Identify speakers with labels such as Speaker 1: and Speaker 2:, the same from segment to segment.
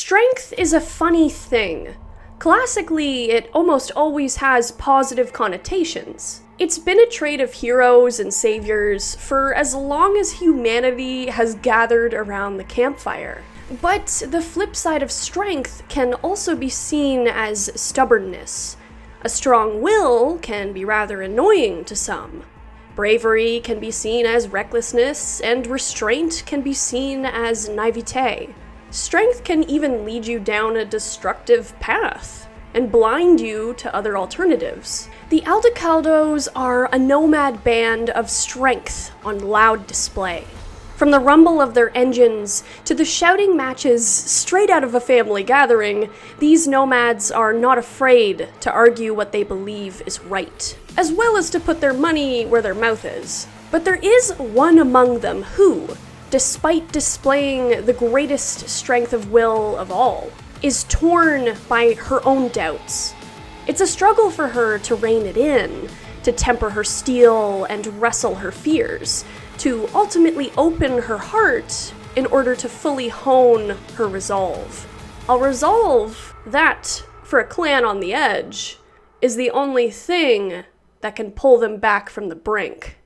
Speaker 1: Strength is a funny thing. Classically, it almost always has positive connotations. It's been a trait of heroes and saviors for as long as humanity has gathered around the campfire. But the flip side of strength can also be seen as stubbornness. A strong will can be rather annoying to some. Bravery can be seen as recklessness, and restraint can be seen as naivete. Strength can even lead you down a destructive path and blind you to other alternatives. The Aldecaldos are a nomad band of strength on loud display. From the rumble of their engines to the shouting matches straight out of a family gathering, these nomads are not afraid to argue what they believe is right, as well as to put their money where their mouth is. But there is one among them who, despite displaying the greatest strength of will of all, is torn by her own doubts. It's a struggle for her to rein it in, to temper her steel and wrestle her fears, to ultimately open her heart in order to fully hone her resolve. A resolve that, for a clan on the edge, is the only thing that can pull them back from the brink.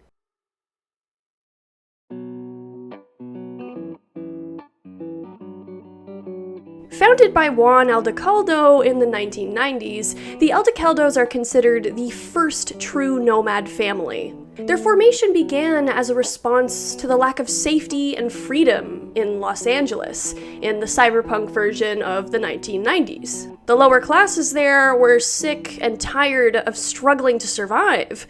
Speaker 1: Founded by Juan Aldecaldo in the 1990s, the Aldecaldos are considered the first true nomad family. Their formation began as a response to the lack of safety and freedom in Los Angeles in the Cyberpunk version of the 1990s. The lower classes there were sick and tired of struggling to survive.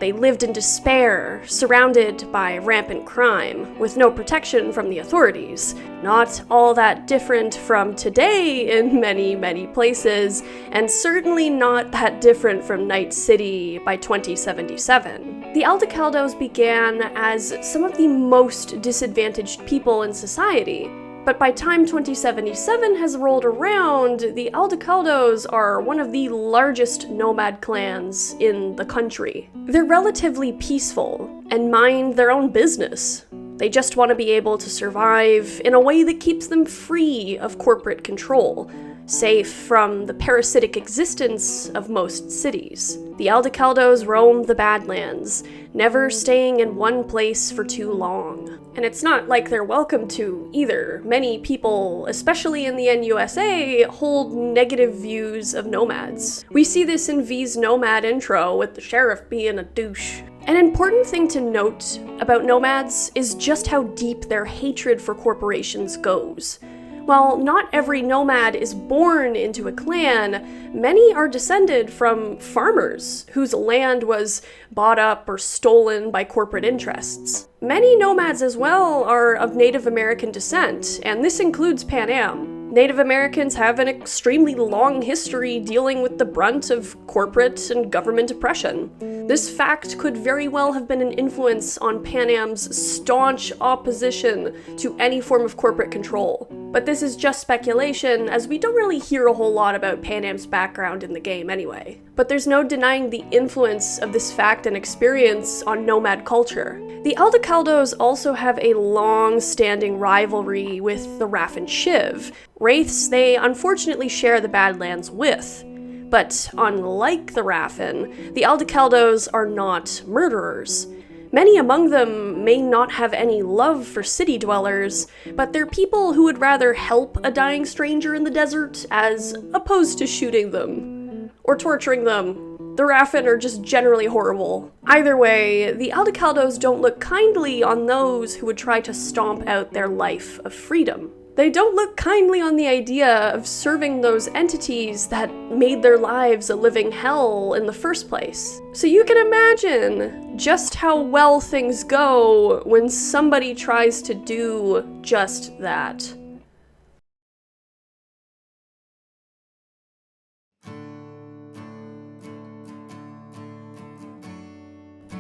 Speaker 1: They lived in despair, surrounded by rampant crime, with no protection from the authorities. Not all that different from today in many, many places, and certainly not that different from Night City by 2077. The Aldecaldos began as some of the most disadvantaged people in society. But by time 2077 has rolled around, the Aldecaldos are one of the largest nomad clans in the country. They're relatively peaceful and mind their own business. They just want to be able to survive in a way that keeps them free of corporate control, safe from the parasitic existence of most cities. The Aldecaldos roam the Badlands, never staying in one place for too long. And it's not like they're welcome to either. Many people, especially in the NUSA, hold negative views of nomads. We see this in V's Nomad intro with the sheriff being a douche. An important thing to note about nomads is just how deep their hatred for corporations goes. While not every nomad is born into a clan, many are descended from farmers whose land was bought up or stolen by corporate interests. Many nomads as well are of Native American descent, and this includes Pan Am. Native Americans have an extremely long history dealing with the brunt of corporate and government oppression. This fact could very well have been an influence on Pan Am's staunch opposition to any form of corporate control. But this is just speculation, as we don't really hear a whole lot about Pan Am's background in the game anyway. But there's no denying the influence of this fact and experience on nomad culture. The Aldecaldos also have a long-standing rivalry with the Raffen Shiv, wraiths they unfortunately share the Badlands with. But unlike the Raffen, the Aldecaldos are not murderers. Many among them may not have any love for city dwellers, but they're people who would rather help a dying stranger in the desert as opposed to shooting them or torturing them. The Raffen are just generally horrible. Either way, the Aldecaldos don't look kindly on those who would try to stomp out their life of freedom. They don't look kindly on the idea of serving those entities that made their lives a living hell in the first place. So you can imagine just how well things go when somebody tries to do just that.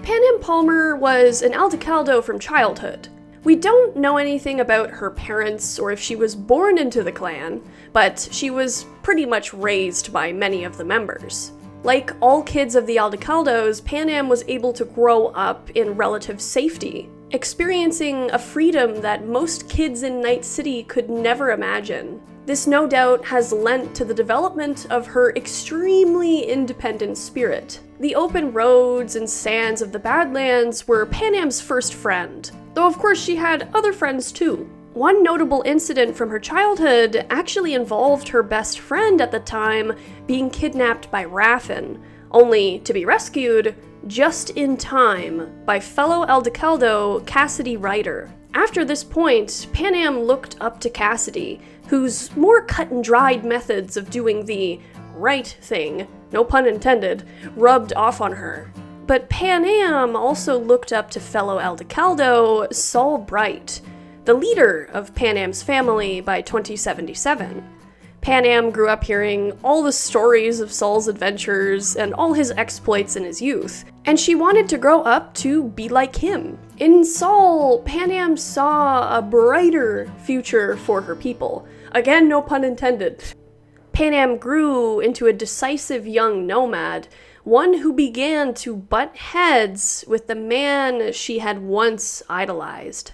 Speaker 1: Panam Palmer was an Aldecaldo from childhood. We don't know anything about her parents or if she was born into the clan, but she was pretty much raised by many of the members. Like all kids of the Aldecaldos, Panam was able to grow up in relative safety, experiencing a freedom that most kids in Night City could never imagine. This no doubt has lent to the development of her extremely independent spirit. The open roads and sands of the Badlands were Panam's first friend, though of course she had other friends too. One notable incident from her childhood actually involved her best friend at the time being kidnapped by Raffin, only to be rescued just in time by fellow Aldecaldo Cassidy Ryder. After this point, Panam looked up to Cassidy, whose more cut-and-dried methods of doing the right thing, no pun intended, rubbed off on her. But Panam also looked up to fellow Aldecaldo Saul Bright, the leader of Panam's family by 2077. Panam grew up hearing all the stories of Saul's adventures and all his exploits in his youth, and she wanted to grow up to be like him. In Saul, Panam saw a brighter future for her people. Again, no pun intended. Panam grew into a decisive young nomad, one who began to butt heads with the man she had once idolized.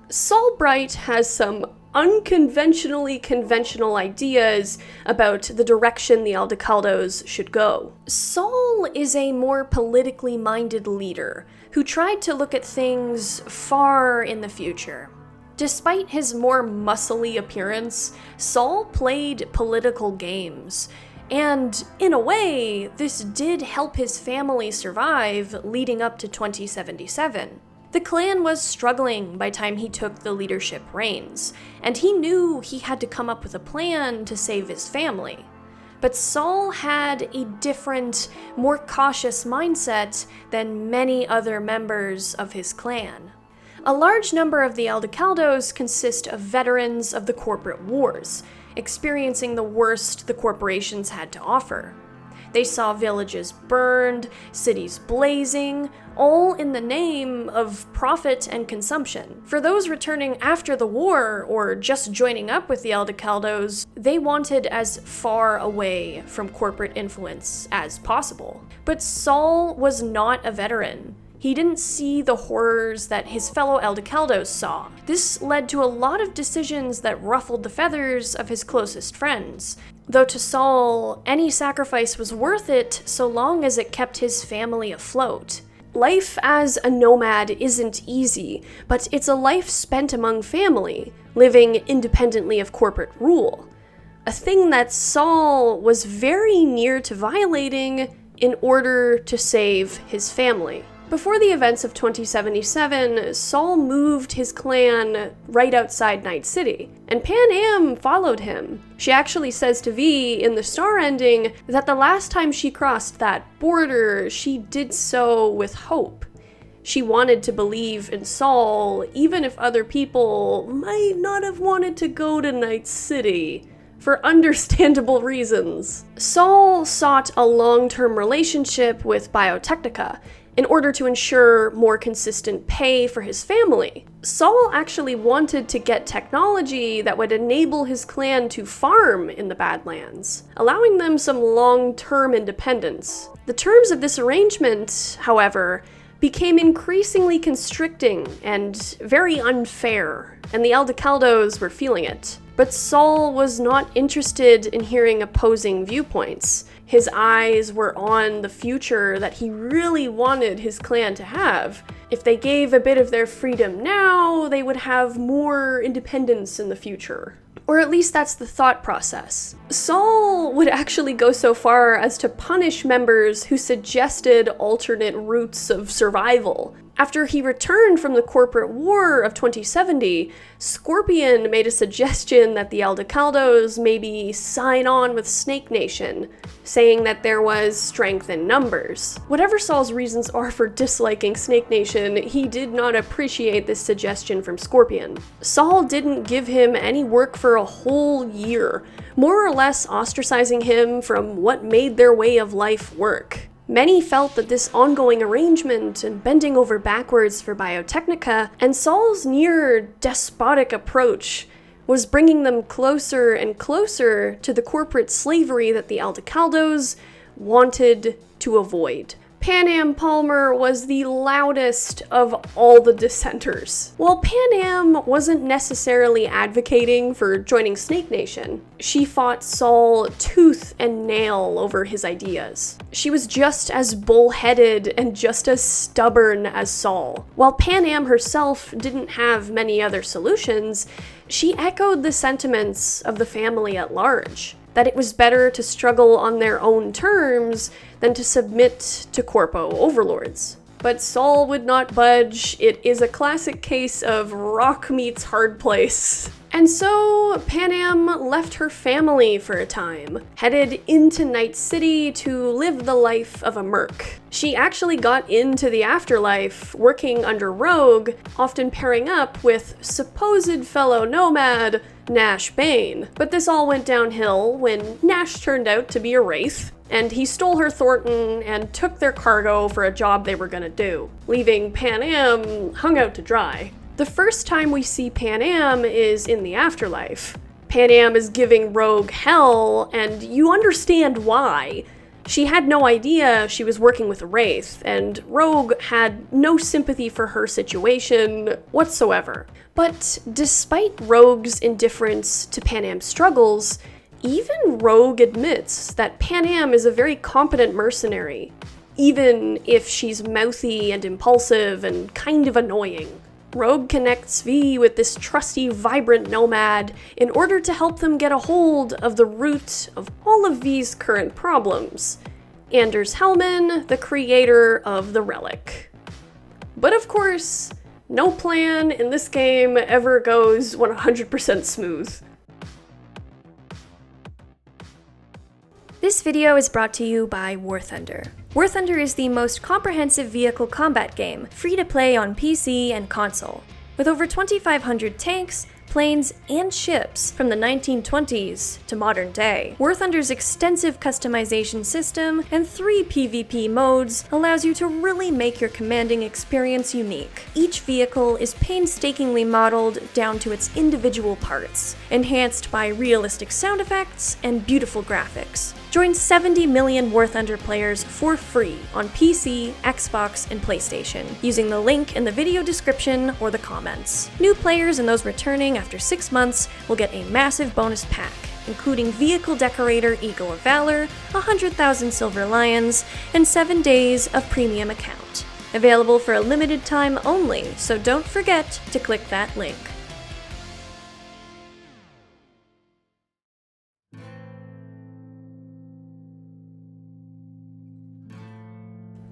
Speaker 1: Saul Bright has some unconventionally conventional ideas about the direction the Aldecaldos should go. Saul is a more politically minded leader who tried to look at things far in the future. Despite his more muscly appearance, Saul played political games, and in a way, this did help his family survive leading up to 2077. The clan was struggling by the time he took the leadership reins, and he knew he had to come up with a plan to save his family. But Saul had a different, more cautious mindset than many other members of his clan. A large number of the Aldecaldos consist of veterans of the corporate wars, experiencing the worst the corporations had to offer. They saw villages burned, cities blazing, all in the name of profit and consumption. For those returning after the war or just joining up with the Aldecaldos, they wanted as far away from corporate influence as possible. But Saul was not a veteran. He didn't see the horrors that his fellow Aldecaldos saw. This led to a lot of decisions that ruffled the feathers of his closest friends. Though to Saul, any sacrifice was worth it so long as it kept his family afloat. Life as a nomad isn't easy, but it's a life spent among family, living independently of corporate rule. A thing that Saul was very near to violating in order to save his family. Before the events of 2077, Saul moved his clan right outside Night City, and Panam followed him. She actually says to V in the star ending that the last time she crossed that border, she did so with hope. She wanted to believe in Saul, even if other people might not have wanted to go to Night City, for understandable reasons. Saul sought a long-term relationship with Biotechnica, in order to ensure more consistent pay for his family. Saul actually wanted to get technology that would enable his clan to farm in the Badlands, allowing them some long-term independence. The terms of this arrangement, however, became increasingly constricting and very unfair, and the Aldecaldos were feeling it. But Saul was not interested in hearing opposing viewpoints. His eyes were on the future that he really wanted his clan to have. If they gave a bit of their freedom now, they would have more independence in the future. Or at least that's the thought process. Saul would actually go so far as to punish members who suggested alternate routes of survival. After he returned from the corporate war of 2070, Scorpion made a suggestion that the Aldecaldos maybe sign on with Snake Nation, saying that there was strength in numbers. Whatever Saul's reasons are for disliking Snake Nation, he did not appreciate this suggestion from Scorpion. Saul didn't give him any work for a whole year, more or less ostracizing him from what made their way of life work. Many felt that this ongoing arrangement and bending over backwards for Biotechnica and Saul's near despotic approach was bringing them closer and closer to the corporate slavery that the Aldecaldos wanted to avoid. Panam Palmer was the loudest of all the dissenters. While Panam wasn't necessarily advocating for joining Snake Nation, she fought Saul tooth and nail over his ideas. She was just as bullheaded and just as stubborn as Saul. While Panam herself didn't have many other solutions, she echoed the sentiments of the family at large, that it was better to struggle on their own terms than to submit to corpo overlords. But Saul would not budge. It is a classic case of rock meets hard place. And so Panam left her family for a time, headed into Night City to live the life of a merc. She actually got into the afterlife working under Rogue, often pairing up with supposed fellow nomad Nash Bane. But this all went downhill when Nash turned out to be a wraith, and he stole her Thornton and took their cargo for a job they were gonna do, leaving Panam hung out to dry. The first time we see Panam is in the afterlife. Panam is giving Rogue hell, and you understand why. She had no idea she was working with a wraith, and Rogue had no sympathy for her situation whatsoever. But despite Rogue's indifference to Panam's struggles, even Rogue admits that Panam is a very competent mercenary, even if she's mouthy and impulsive and kind of annoying. Rogue connects V with this trusty, vibrant nomad in order to help them get a hold of the root of all of V's current problems, Anders Hellman, the creator of the relic. But of course, no plan in this game ever goes 100% smooth.
Speaker 2: This video is brought to you by War Thunder. War Thunder is the most comprehensive vehicle combat game, free to play on PC and console. With over 2,500 tanks, planes, and ships from the 1920s to modern day. War Thunder's extensive customization system and 3 PvP modes allows you to really make your commanding experience unique. Each vehicle is painstakingly modeled down to its individual parts, enhanced by realistic sound effects and beautiful graphics. Join 70 million War Thunder players for free on PC, Xbox, and PlayStation, using the link in the video description or the comments. New players and those returning after 6 months will get a massive bonus pack, including Vehicle Decorator Eagle of Valor, 100,000 Silver Lions, and 7 days of premium account. Available for a limited time only, so don't forget to click that link.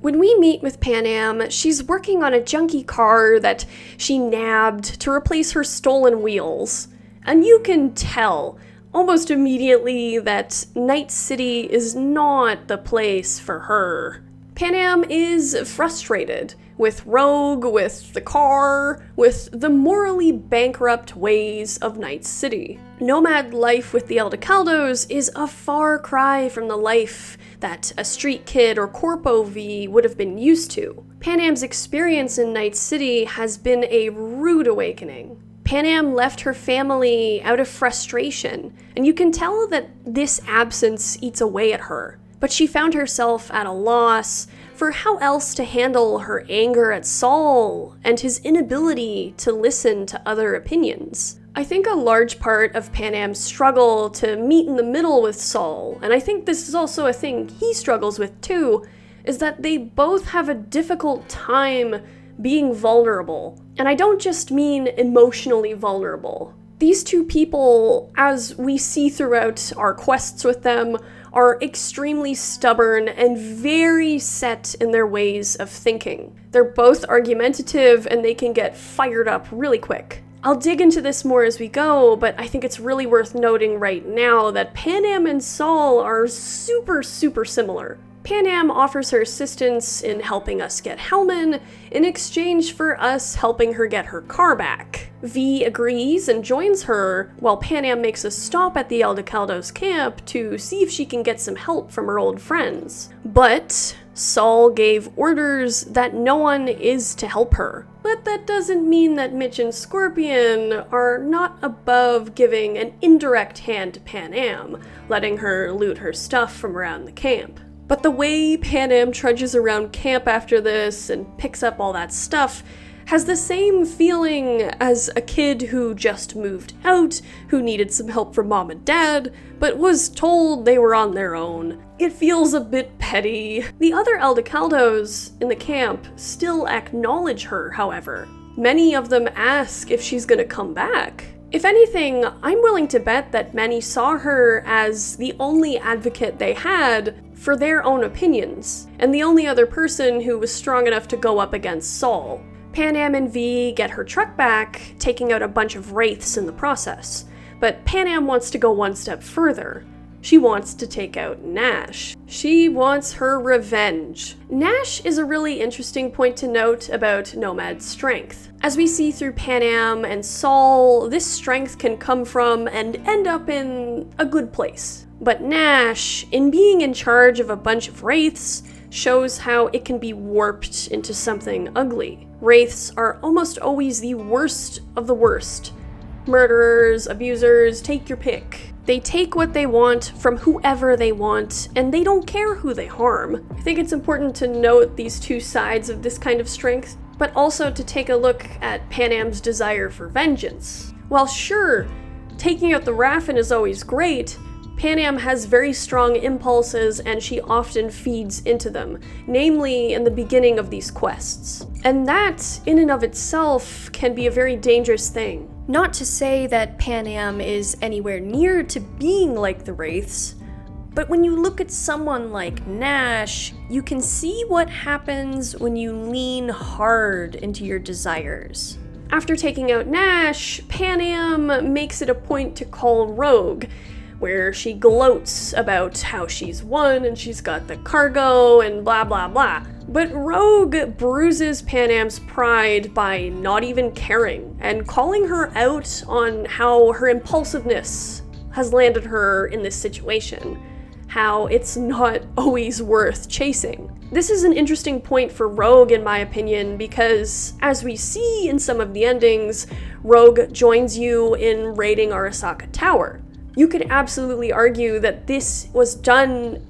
Speaker 1: When we meet with Panam, she's working on a junky car that she nabbed to replace her stolen wheels. And you can tell almost immediately that Night City is not the place for her. Panam is frustrated with Rogue, with the car, with the morally bankrupt ways of Night City. Nomad life with the Aldecaldos is a far cry from the life that a street kid or Corpo V would have been used to. Panam's experience in Night City has been a rude awakening. Panam left her family out of frustration, and you can tell that this absence eats away at her. But she found herself at a loss for how else to handle her anger at Saul and his inability to listen to other opinions. I think a large part of Panam's struggle to meet in the middle with Saul, and I think this is also a thing he struggles with too, is that they both have a difficult time being vulnerable. And I don't just mean emotionally vulnerable. These two people, as we see throughout our quests with them, are extremely stubborn and very set in their ways of thinking. They're both argumentative and they can get fired up really quick. I'll dig into this more as we go, but I think it's really worth noting right now that Panam and Saul are super similar. Panam offers her assistance in helping us get Hellman in exchange for us helping her get her car back. V agrees and joins her, while Panam makes a stop at the Aldecaldos camp to see if she can get some help from her old friends. But Saul gave orders that no one is to help her. But that doesn't mean that Mitch and Scorpion are not above giving an indirect hand to Panam, letting her loot her stuff from around the camp. But the way Panam trudges around camp after this and picks up all that stuff has the same feeling as a kid who just moved out, who needed some help from mom and dad, but was told they were on their own. It feels a bit petty. The other Aldecaldos in the camp still acknowledge her, however. Many of them ask if she's gonna come back. If anything, I'm willing to bet that many saw her as the only advocate they had for their own opinions, and the only other person who was strong enough to go up against Saul. Panam and V get her truck back, taking out a bunch of wraiths in the process, but Panam wants to go one step further. She wants to take out Nash. She wants her revenge. Nash is a really interesting point to note about Nomad's strength. As we see through Panam and Saul, this strength can come from and end up in a good place. But Nash, in being in charge of a bunch of wraiths, shows how it can be warped into something ugly. Wraiths are almost always the worst of the worst. Murderers, abusers, take your pick. They take what they want from whoever they want, and they don't care who they harm. I think it's important to note these two sides of this kind of strength, but also to take a look at Panam's desire for vengeance. While sure, taking out the Raffen is always great, Panam has very strong impulses and she often feeds into them, namely in the beginning of these quests. And that, in and of itself, can be a very dangerous thing.
Speaker 2: Not to say that Panam is anywhere near to being like the Wraiths, but when you look at someone like Nash, you can see what happens when you lean hard into your desires.
Speaker 1: After taking out Nash, Panam makes it a point to call Rogue, where she gloats about how she's won and she's got the cargo and blah blah blah. But Rogue bruises Panam's pride by not even caring and calling her out on how her impulsiveness has landed her in this situation, how it's not always worth chasing. This is an interesting point for Rogue, in my opinion, because as we see in some of the endings, Rogue joins you in raiding Arasaka Tower. You could absolutely argue that this was done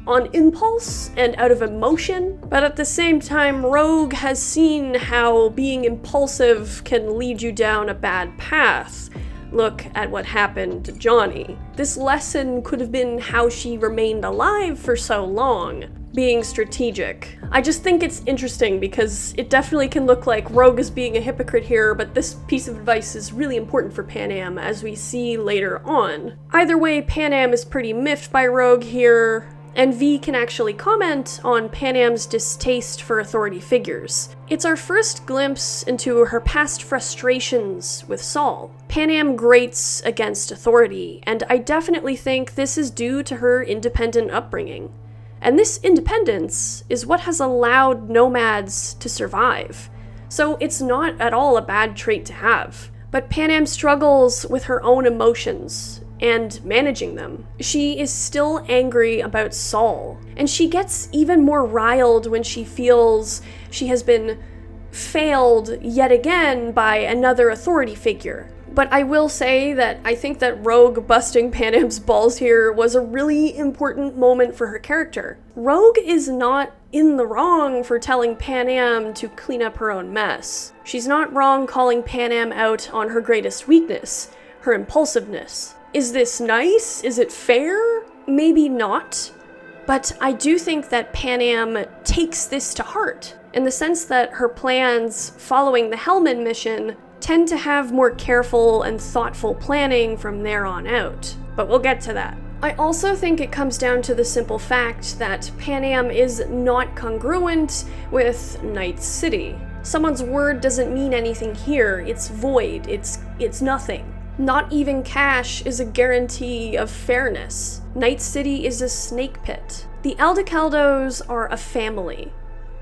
Speaker 1: on impulse and out of emotion, but at the same time, Rogue has seen how being impulsive can lead you down a bad path. Look at what happened to Johnny. This lesson could have been how she remained alive for so long, being strategic. I just think it's interesting because it definitely can look like Rogue is being a hypocrite here, but this piece of advice is really important for Panam, as we see later on. Either way, Panam is pretty miffed by Rogue here, and V can actually comment on Panam's distaste for authority figures. It's our first glimpse into her past frustrations with Saul. Panam grates against authority, and I definitely think this is due to her independent upbringing. And this independence is what has allowed nomads to survive. So it's not at all a bad trait to have. But Panam struggles with her own emotions and managing them. She is still angry about Saul, and she gets even more riled when she feels she has been failed yet again by another authority figure. But I will say that I think that Rogue busting Panam's balls here was a really important moment for her character. Rogue is not in the wrong for telling Panam to clean up her own mess. She's not wrong calling Panam out on her greatest weakness, her impulsiveness. Is this nice? Is it fair? Maybe not. But I do think that Panam takes this to heart, in the sense that her plans following the Hellman mission tend to have more careful and thoughtful planning from there on out. But we'll get to that. I also think it comes down to the simple fact that Panam is not congruent with Night City. Someone's word doesn't mean anything here. It's void. It's nothing. Not even cash is a guarantee of fairness. Night City is a snake pit. The Aldecaldos are a family.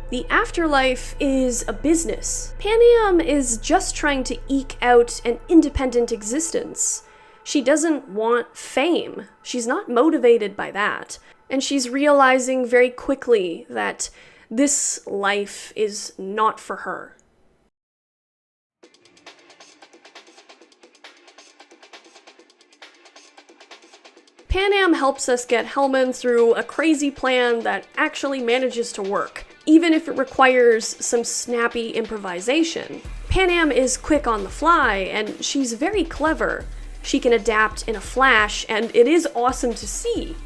Speaker 1: The afterlife is a business. Panam is just trying to eke out an independent existence. She doesn't want fame. She's not motivated by that. And she's realizing very quickly that this life is not for her. Panam helps us get Hellman through a crazy plan that actually manages to work, even if it requires some snappy improvisation. Panam is quick on the fly, and she's very clever. She can adapt in a flash, and it is awesome to see.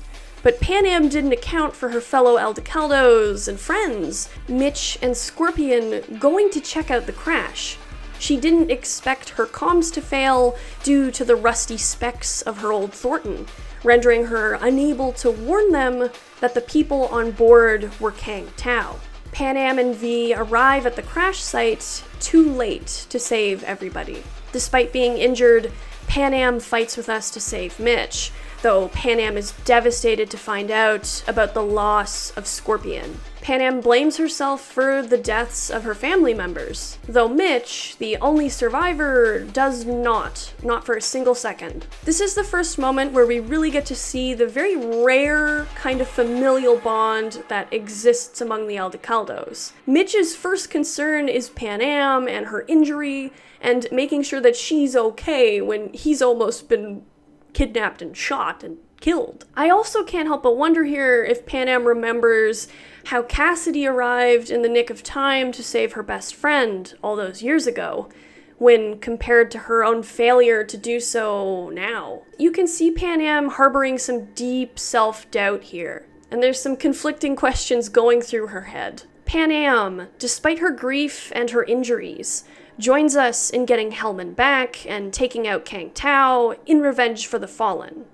Speaker 1: But Panam didn't account for her fellow Aldecaldos and friends, Mitch and Scorpion, going to check out the crash. She didn't expect her comms to fail due to the rusty specs of her old Thornton, rendering her unable to warn them that the people on board were Kang Tao. Panam and V arrive at the crash site too late to save everybody. Despite being injured, Panam fights with us to save Mitch, though Panam is devastated to find out about the loss of Scorpion. Panam blames herself for the deaths of her family members, though Mitch, the only survivor, does not for a single second. This is the first moment where we really get to see the very rare kind of familial bond that exists among the Aldecaldos. Mitch's first concern is Panam and her injury, and making sure that she's okay when he's almost been kidnapped and shot and killed. I also can't help but wonder here if Panam remembers how Cassidy arrived in the nick of time to save her best friend all those years ago, when compared to her own failure to do so now. You can see Panam harboring some deep self-doubt here, and there's some conflicting questions going through her head. Panam, despite her grief and her injuries, joins us in getting Hellman back and taking out Kang Tao in revenge for the Fallen.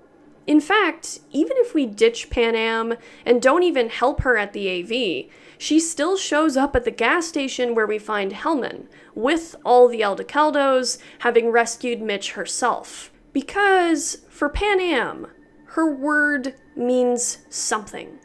Speaker 1: In fact, even if we ditch Panam and don't even help her at the AV, she still shows up at the gas station where we find Hellman, with all the Aldecaldos, having rescued Mitch herself. Because, for Panam, her word means something.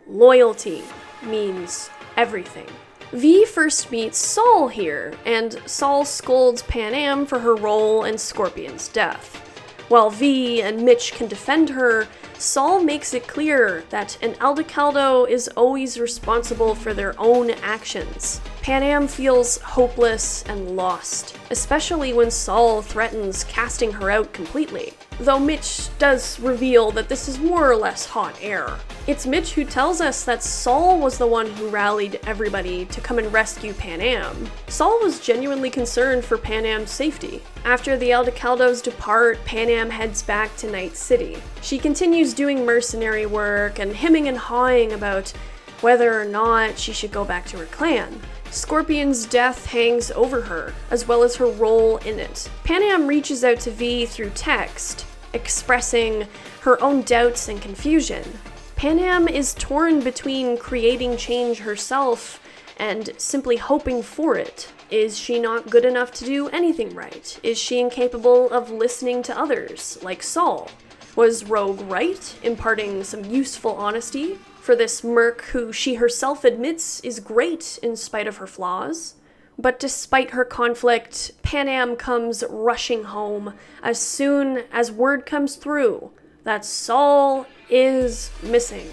Speaker 1: Loyalty means everything. V first meets Saul here, and Saul scolds Panam for her role in Scorpion's death. While V and Mitch can defend her, Saul makes it clear that an Aldecaldo is always responsible for their own actions. Panam feels hopeless and lost, especially when Saul threatens casting her out completely, though Mitch does reveal that this is more or less hot air. It's Mitch who tells us that Saul was the one who rallied everybody to come and rescue Panam. Saul was genuinely concerned for Panam's safety. After the Aldecaldos depart, Panam heads back to Night City. She continues doing mercenary work and hemming and hawing about whether or not she should go back to her clan. Scorpion's death hangs over her, as well as her role in it. Panam reaches out to V through text, expressing her own doubts and confusion. Panam is torn between creating change herself and simply hoping for it. Is she not good enough to do anything right? Is she incapable of listening to others, like Saul? Was Rogue right, imparting some useful honesty for this merc who she herself admits is great in spite of her flaws? But despite her conflict, Panam comes rushing home as soon as word comes through that Saul is missing.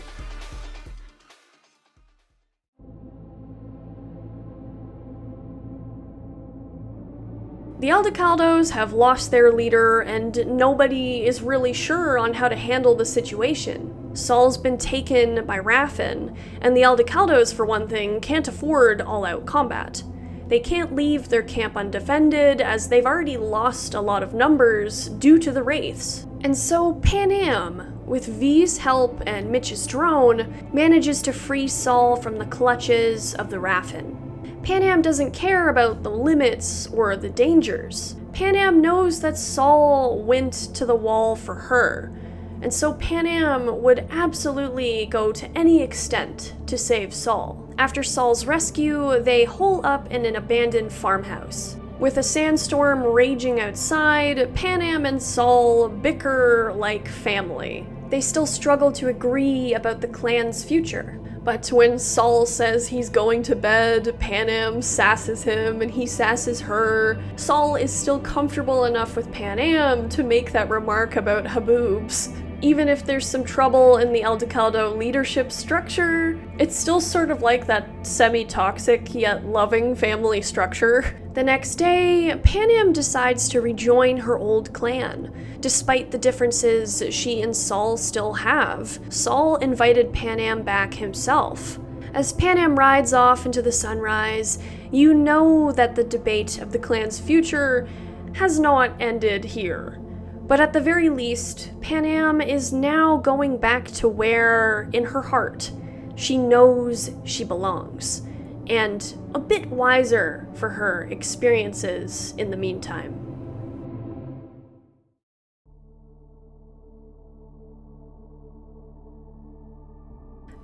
Speaker 1: The Aldecaldos have lost their leader, and nobody is really sure on how to handle the situation. Saul's been taken by Raffen, and the Aldecaldos, for one thing, can't afford all-out combat. They can't leave their camp undefended, as they've already lost a lot of numbers due to the Wraiths. And so Panam, with V's help and Mitch's drone, manages to free Saul from the clutches of the Raffen. Panam doesn't care about the limits or the dangers. Panam knows that Saul went to the wall for her, and so Panam would absolutely go to any extent to save Saul. After Saul's rescue, they hole up in an abandoned farmhouse. With a sandstorm raging outside, Panam and Saul bicker like family. They still struggle to agree about the clan's future. But when Saul says he's going to bed, Panam sasses him and he sasses her. Saul is still comfortable enough with Panam to make that remark about haboobs. Even if there's some trouble in the Aldecaldo leadership structure, it's still sort of like that semi-toxic yet loving family structure. The next day, Panam decides to rejoin her old clan, despite the differences she and Saul still have. Saul invited Panam back himself. As Panam rides off into the sunrise, you know that the debate of the clan's future has not ended here. But at the very least, Panam is now going back to where, in her heart, she knows she belongs, and a bit wiser for her experiences in the meantime.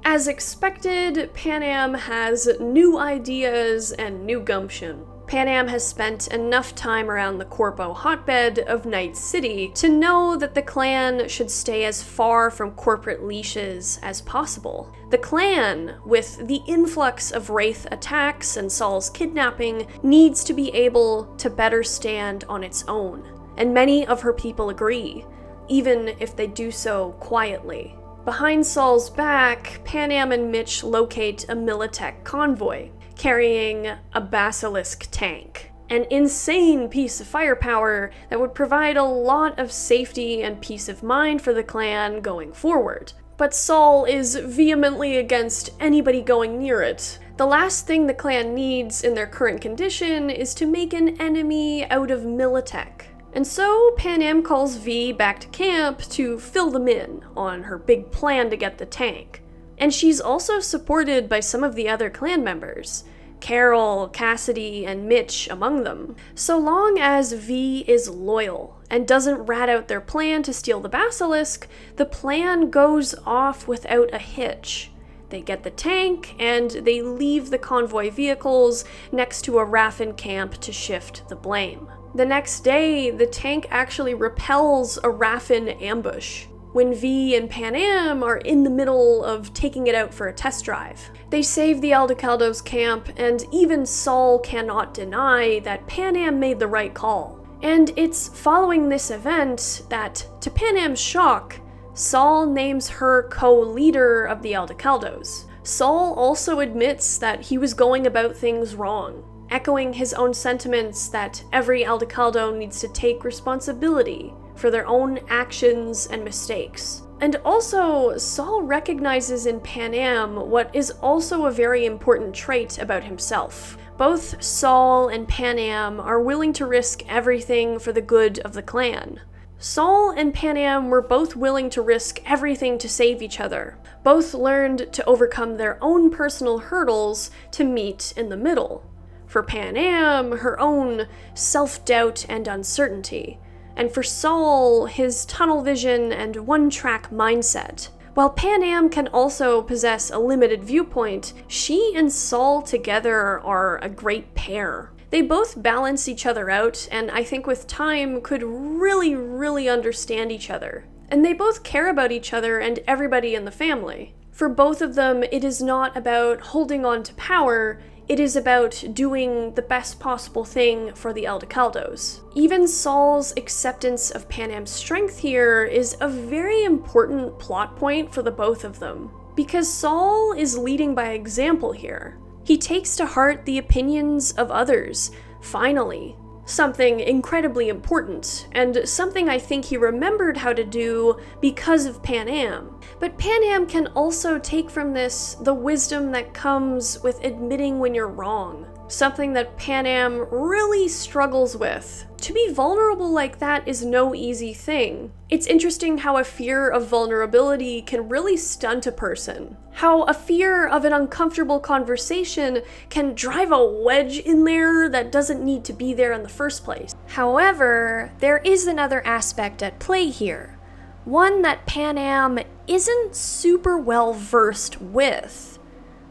Speaker 1: As expected, Panam has new ideas and new gumption. Panam has spent enough time around the Corpo hotbed of Night City to know that the clan should stay as far from corporate leashes as possible. The clan, with the influx of Wraith attacks and Saul's kidnapping, needs to be able to better stand on its own, and many of her people agree, even if they do so quietly. Behind Saul's back, Panam and Mitch locate a Militech convoy, carrying a Basilisk tank. An insane piece of firepower that would provide a lot of safety and peace of mind for the clan going forward. But Saul is vehemently against anybody going near it. The last thing the clan needs in their current condition is to make an enemy out of Militech. And so Panam calls V back to camp to fill them in on her big plan to get the tank. And she's also supported by some of the other clan members, Carol, Cassidy, and Mitch among them. So long as V is loyal and doesn't rat out their plan to steal the Basilisk, the plan goes off without a hitch. They get the tank, and they leave the convoy vehicles next to a Raffin camp to shift the blame. The next day, the tank actually repels a Raffin ambush when V and Panam are in the middle of taking it out for a test drive. They save the Aldecaldos camp, and even Saul cannot deny that Panam made the right call. And it's following this event that, to Panam's shock, Saul names her co-leader of the Aldecaldos. Saul also admits that he was going about things wrong, echoing his own sentiments that every Aldecaldo needs to take responsibility for their own actions and mistakes. And also, Saul recognizes in Panam what is also a very important trait about himself. Both Saul and Panam are willing to risk everything for the good of the clan. Saul and Panam were both willing to risk everything to save each other. Both learned to overcome their own personal hurdles to meet in the middle. For Panam, her own self-doubt and uncertainty. And for Saul, his tunnel vision and one-track mindset. While Panam can also possess a limited viewpoint, she and Saul together are a great pair. They both balance each other out, and I think with time could really understand each other. And they both care about each other and everybody in the family. For both of them, it is not about holding on to power, it is about doing the best possible thing for the Aldecaldos. Even Saul's acceptance of Panam's strength here is a very important plot point for the both of them, because Saul is leading by example here. He takes to heart the opinions of others, finally. Something incredibly important, and something I think he remembered how to do because of Panam. But Panam can also take from this the wisdom that comes with admitting when you're wrong, something that Panam really struggles with. To be vulnerable like that is no easy thing. It's interesting how a fear of vulnerability can really stunt a person. How a fear of an uncomfortable conversation can drive a wedge in there that doesn't need to be there in the first place.
Speaker 2: However, there is another aspect at play here. One that Panam isn't super well versed with.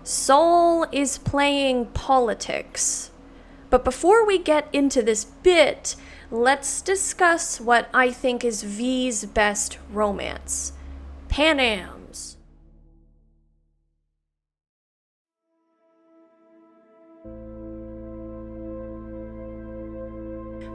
Speaker 2: Saul is playing politics. But before we get into this bit, let's discuss what I think is V's best romance. Panam's.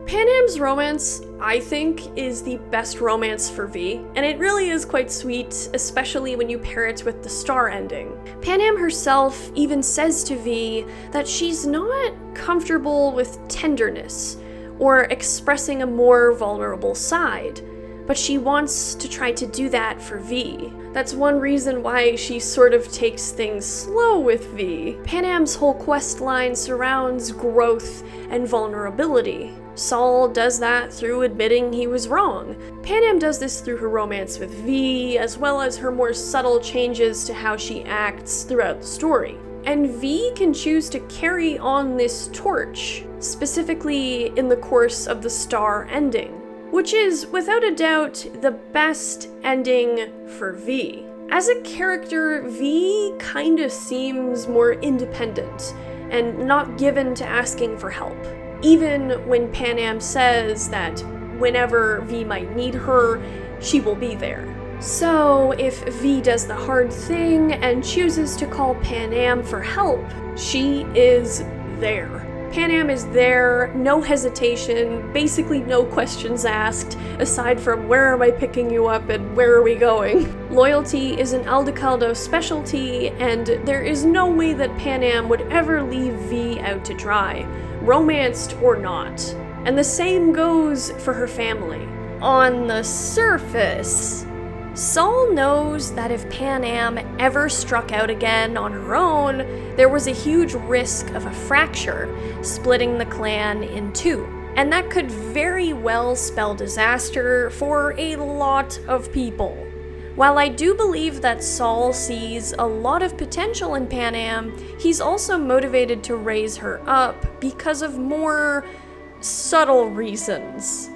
Speaker 1: Panam's romance, I think, is the best romance for V, and it really is quite sweet, especially when you pair it with the star ending. Panam herself even says to V that she's not comfortable with tenderness or expressing a more vulnerable side, but she wants to try to do that for V. That's one reason why she sort of takes things slow with V. Panam's whole quest line surrounds growth and vulnerability. Saul does that through admitting he was wrong. Panam does this through her romance with V, as well as her more subtle changes to how she acts throughout the story. And V can choose to carry on this torch, specifically in the course of the star ending, which is, without a doubt, the best ending for V. As a character, V kinda seems more independent and not given to asking for help. Even when Panam says that whenever V might need her, she will be there. So if V does the hard thing and chooses to call Panam for help, she is there. Panam is there, no hesitation, basically no questions asked, aside from where am I picking you up and where are we going? Loyalty is an Aldecaldo specialty, and there is no way that Panam would ever leave V out to dry, romanced or not. And the same goes for her family. On the surface, Saul knows that if Panam ever struck out again on her own, there was a huge risk of a fracture, splitting the clan in two. And that could very well spell disaster for a lot of people. While I do believe that Saul sees a lot of potential in Panam, he's also motivated to raise her up because of more subtle reasons.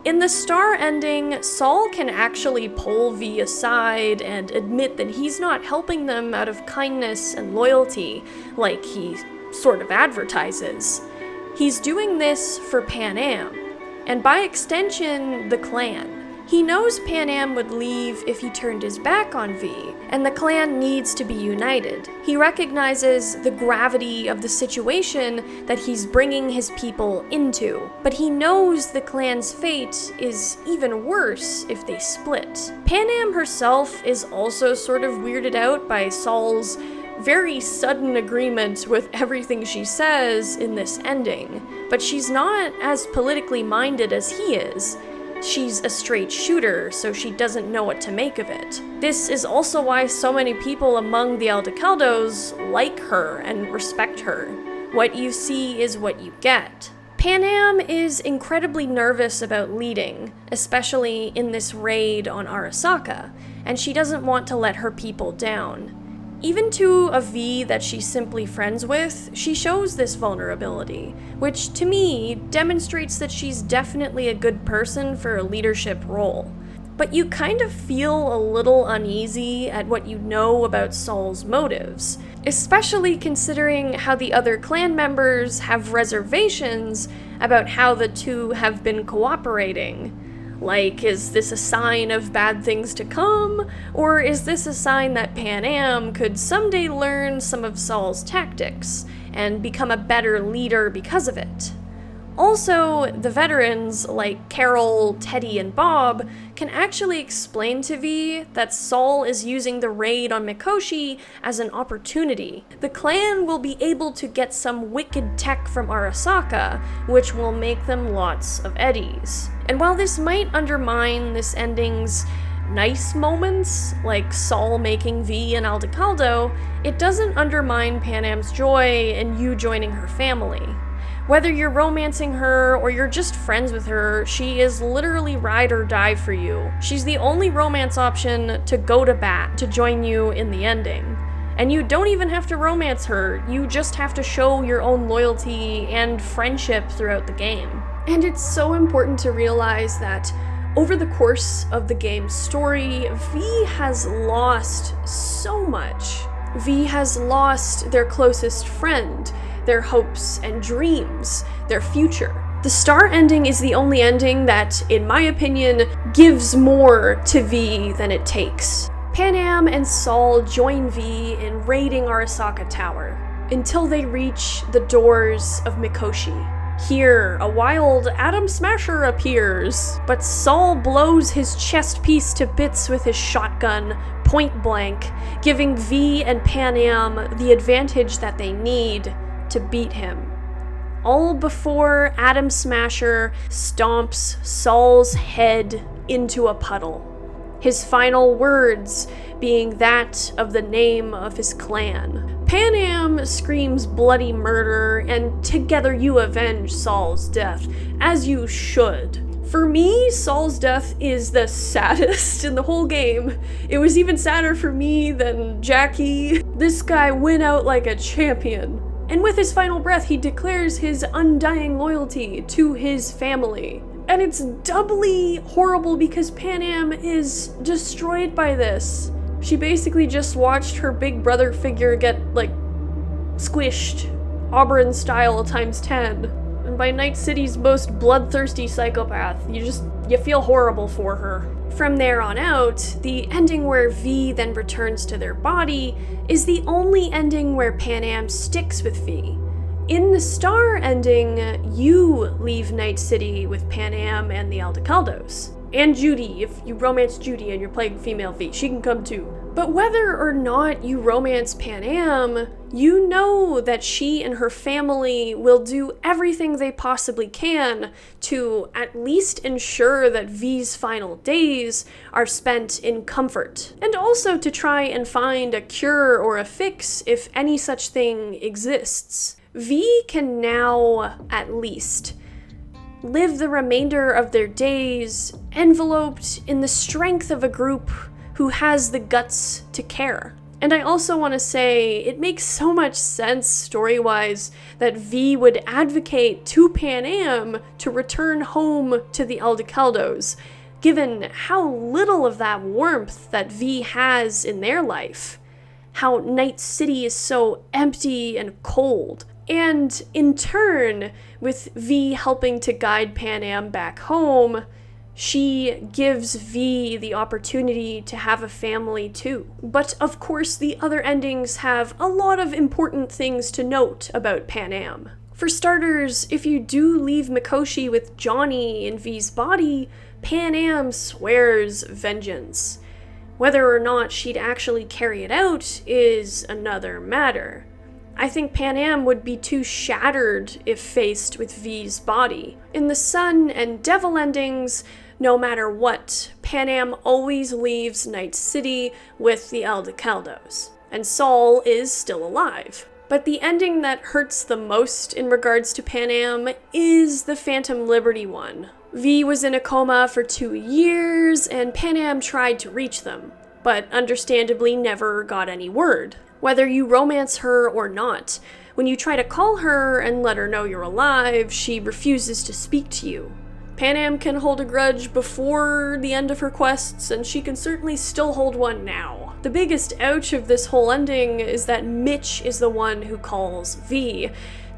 Speaker 1: In the star ending, Saul can actually pull V aside and admit that he's not helping them out of kindness and loyalty, like he sort of advertises. He's doing this for Panam, and by extension, the clan. He knows Panam would leave if he turned his back on V, and the clan needs to be united. He recognizes the gravity of the situation that he's bringing his people into, but he knows the clan's fate is even worse if they split. Panam herself is also sort of weirded out by Saul's very sudden agreement with everything she says in this ending, but she's not as politically minded as he is. She's a straight shooter, so she doesn't know what to make of it. This is also why so many people among the Aldecaldos like her and respect her. What you see is what you get. Panam is incredibly nervous about leading, especially in this raid on Arasaka, and she doesn't want to let her people down. Even to a V that she's simply friends with, she shows this vulnerability, which to me demonstrates that she's definitely a good person for a leadership role. But you kind of feel a little uneasy at what you know about Saul's motives, especially considering how the other clan members have reservations about how the two have been cooperating. Like, is this a sign of bad things to come? Or is this a sign that Panam could someday learn some of Saul's tactics and become a better leader because of it? Also, the veterans, like Carol, Teddy, and Bob, can actually explain to V that Saul is using the raid on Mikoshi as an opportunity. The clan will be able to get some wicked tech from Arasaka, which will make them lots of eddies. And while this might undermine this ending's nice moments, like Saul making V an Aldecaldo, it doesn't undermine Panam's joy in you joining her family. Whether you're romancing her or you're just friends with her, she is literally ride or die for you. She's the only romance option to go to bat to join you in the ending. And you don't even have to romance her, you just have to show your own loyalty and friendship throughout the game. And it's so important to realize that over the course of the game's story, V has lost so much. V has lost their closest friend, their hopes and dreams, their future. The star ending is the only ending that, in my opinion, gives more to V than it takes. Panam and Saul join V in raiding Arasaka Tower, until they reach the doors of Mikoshi. Here, a wild Atom Smasher appears, but Saul blows his chest piece to bits with his shotgun, point blank, giving V and Panam the advantage that they need to beat him. All before Atom Smasher stomps Saul's head into a puddle. His final words being that of the name of his clan. Panam screams bloody murder, and together you avenge Saul's death, as you should. For me, Saul's death is the saddest in the whole game. It was even sadder for me than Jackie. This guy went out like a champion. And with his final breath, he declares his undying loyalty to his family. And it's doubly horrible because Panam is destroyed by this. She basically just watched her big brother figure get, squished. Auburn style times 10. And by Night City's most bloodthirsty psychopath, you feel horrible for her. From there on out, the ending where V then returns to their body is the only ending where Panam sticks with V. In the star ending, you leave Night City with Panam and the Aldecaldos. And Judy, if you romance Judy and you're playing female V, she can come too. But whether or not you romance Panam, you know that she and her family will do everything they possibly can to at least ensure that V's final days are spent in comfort. And also to try and find a cure or a fix if any such thing exists. V can now, at least, live the remainder of their days enveloped in the strength of a group who has the guts to care. And I also want to say, it makes so much sense story-wise that V would advocate to Panam to return home to the Aldecaldos, given how little of that warmth that V has in their life. How Night City is so empty and cold. And in turn, with V helping to guide Panam back home, she gives V the opportunity to have a family too. But of course, the other endings have a lot of important things to note about Panam. For starters, if you do leave Mikoshi with Johnny in V's body, Panam swears vengeance. Whether or not she'd actually carry it out is another matter. I think Panam would be too shattered if faced with V's body. In the Sun and Devil endings, no matter what, Panam always leaves Night City with the Aldecaldos, and Saul is still alive. But the ending that hurts the most in regards to Panam is the Phantom Liberty one. V was in a coma for 2 years, and Panam tried to reach them, but understandably never got any word. Whether you romance her or not, when you try to call her and let her know you're alive, she refuses to speak to you. Panam can hold a grudge before the end of her quests, and she can certainly still hold one now. The biggest ouch of this whole ending is that Mitch is the one who calls V,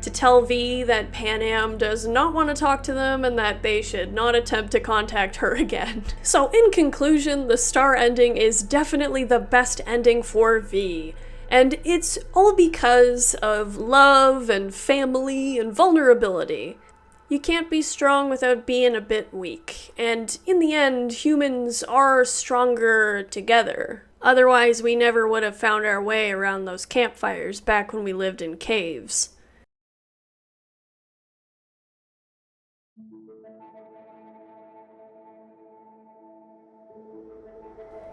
Speaker 1: to tell V that Panam does not want to talk to them and that they should not attempt to contact her again. So in conclusion, the star ending is definitely the best ending for V. And it's all because of love and family and vulnerability. You can't be strong without being a bit weak, and in the end, humans are stronger together. Otherwise, we never would have found our way around those campfires back when we lived in caves.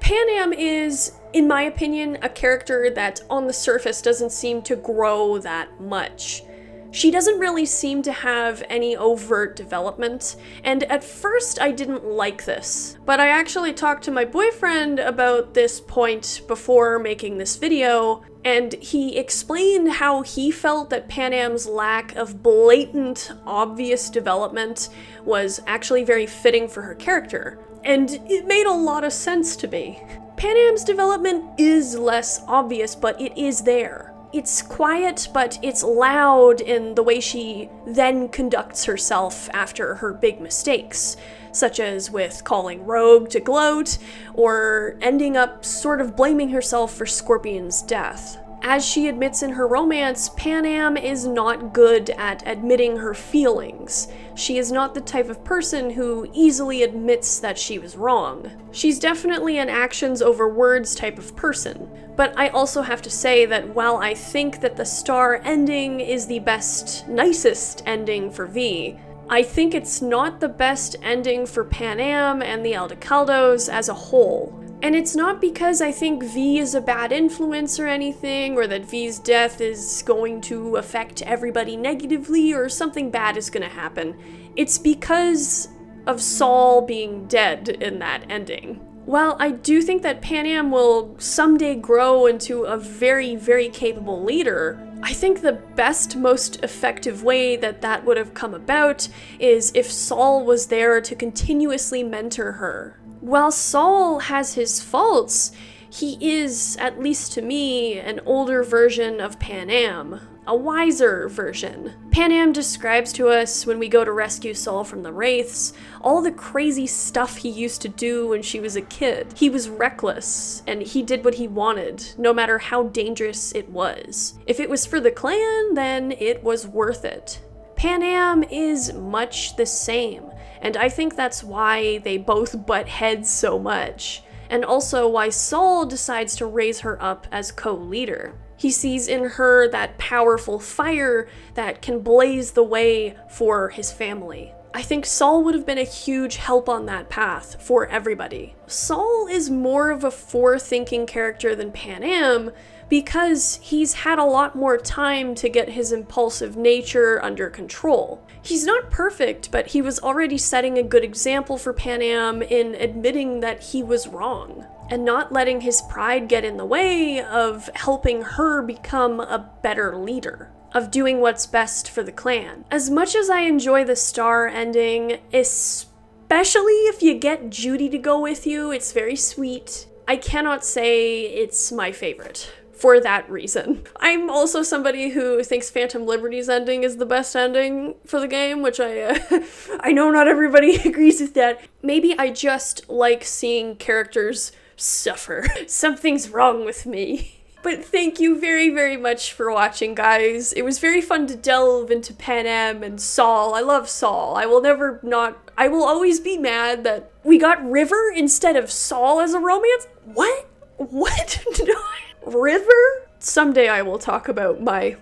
Speaker 1: Panam is, in my opinion, a character that on the surface doesn't seem to grow that much. She doesn't really seem to have any overt development, and at first I didn't like this. But I actually talked to my boyfriend about this point before making this video, and he explained how he felt that Panam's lack of blatant, obvious development was actually very fitting for her character. And it made a lot of sense to me. Panam's development is less obvious, but it is there. It's quiet, but it's loud in the way she then conducts herself after her big mistakes, such as with calling Rogue to gloat, or ending up sort of blaming herself for Scorpion's death. As she admits in her romance, Panam is not good at admitting her feelings. She is not the type of person who easily admits that she was wrong. She's definitely an actions over words type of person. But I also have to say that while I think that the star ending is the best, nicest ending for V, I think it's not the best ending for Panam and the Aldecaldos as a whole. And it's not because I think V is a bad influence or anything, or that V's death is going to affect everybody negatively, or something bad is gonna happen. It's because of Saul being dead in that ending. While I do think that Panam will someday grow into a very, very capable leader, I think the best, most effective way that that would have come about is if Saul was there to continuously mentor her. While Saul has his faults, he is, at least to me, an older version of Panam. A wiser version. Panam describes to us, when we go to rescue Saul from the Wraiths, all the crazy stuff he used to do when she was a kid. He was reckless, and he did what he wanted, no matter how dangerous it was. If it was for the clan, then it was worth it. Panam is much the same, and I think that's why they both butt heads so much, and also why Saul decides to raise her up as co-leader. He sees in her that powerful fire that can blaze the way for his family. I think Saul would have been a huge help on that path for everybody. Saul is more of a forethinking character than Panam because he's had a lot more time to get his impulsive nature under control. He's not perfect, but he was already setting a good example for Panam in admitting that he was wrong, and not letting his pride get in the way of helping her become a better leader, of doing what's best for the clan. As much as I enjoy the star ending, especially if you get Judy to go with you, it's very sweet, I cannot say it's my favorite. For that reason. I'm also somebody who thinks Phantom Liberty's ending is the best ending for the game, which I know not everybody agrees with that. Maybe I just like seeing characters suffer. Something's wrong with me. But thank you very, very much for watching, guys. It was very fun to delve into Panam and Saul. I love Saul. I will always be mad that we got River instead of Saul as a romance. What? No. River? Someday I will talk about my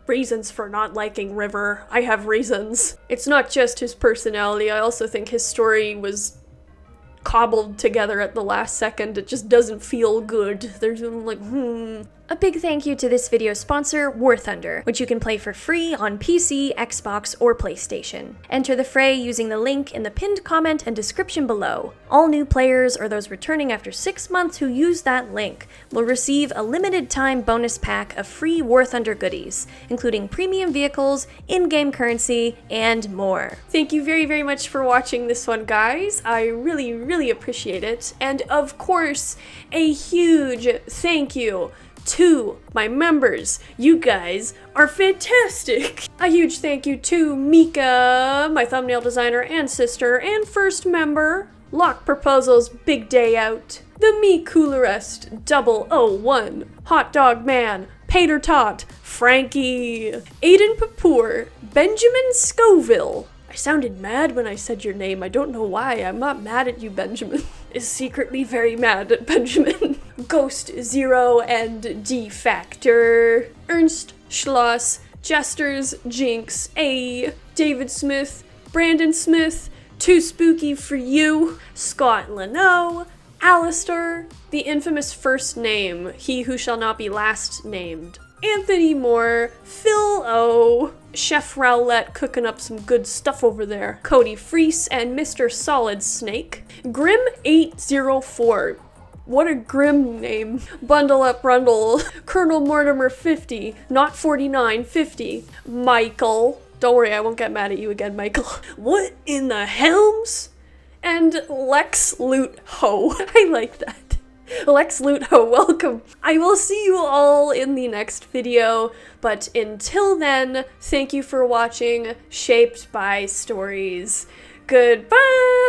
Speaker 1: reasons for not liking River. I have reasons. It's not just his personality, I also think his story was cobbled together at the last second. It just doesn't feel good. There's like,
Speaker 2: A big thank you to this video's sponsor, War Thunder, which you can play for free on PC, Xbox, or PlayStation. Enter the fray using the link in the pinned comment and description below. All new players or those returning after 6 months who use that link will receive a limited time bonus pack of free War Thunder goodies, including premium vehicles, in-game currency, and more.
Speaker 1: Thank you very, very much for watching this one, guys. I really, really appreciate it. And of course, a huge thank you to my members. You guys are fantastic. A huge thank you to Mika, my thumbnail designer and sister, and first member, Lock Proposals Big Day Out, the Me Coolerest 001, Hot Dog Man, Pater Tot, Frankie, Aiden Papour, Benjamin Scoville. I sounded mad when I said your name. I don't know why. I'm not mad at you, Benjamin. Is secretly very mad at Benjamin. Ghost Zero and D Factor, Ernst Schloss, Jesters, Jinx, A, David Smith, Brandon Smith, Too Spooky for You, Scott Leno, Alistair, the infamous first name, he who shall not be last named, Anthony Moore, Phil O, Chef Rowlett cooking up some good stuff over there, Cody Freese, and Mr. Solid Snake, Grim804, what a grim name, Bundle Up Rundle, Colonel Mortimer 50, Not 49, 50, Michael, don't worry, I won't get mad at you again, Michael, What in the Helms? And Lex Loot Ho, I like that. Lex Luto, welcome. I will see you all in the next video, but until then, thank you for watching Shaped by Stories. Goodbye!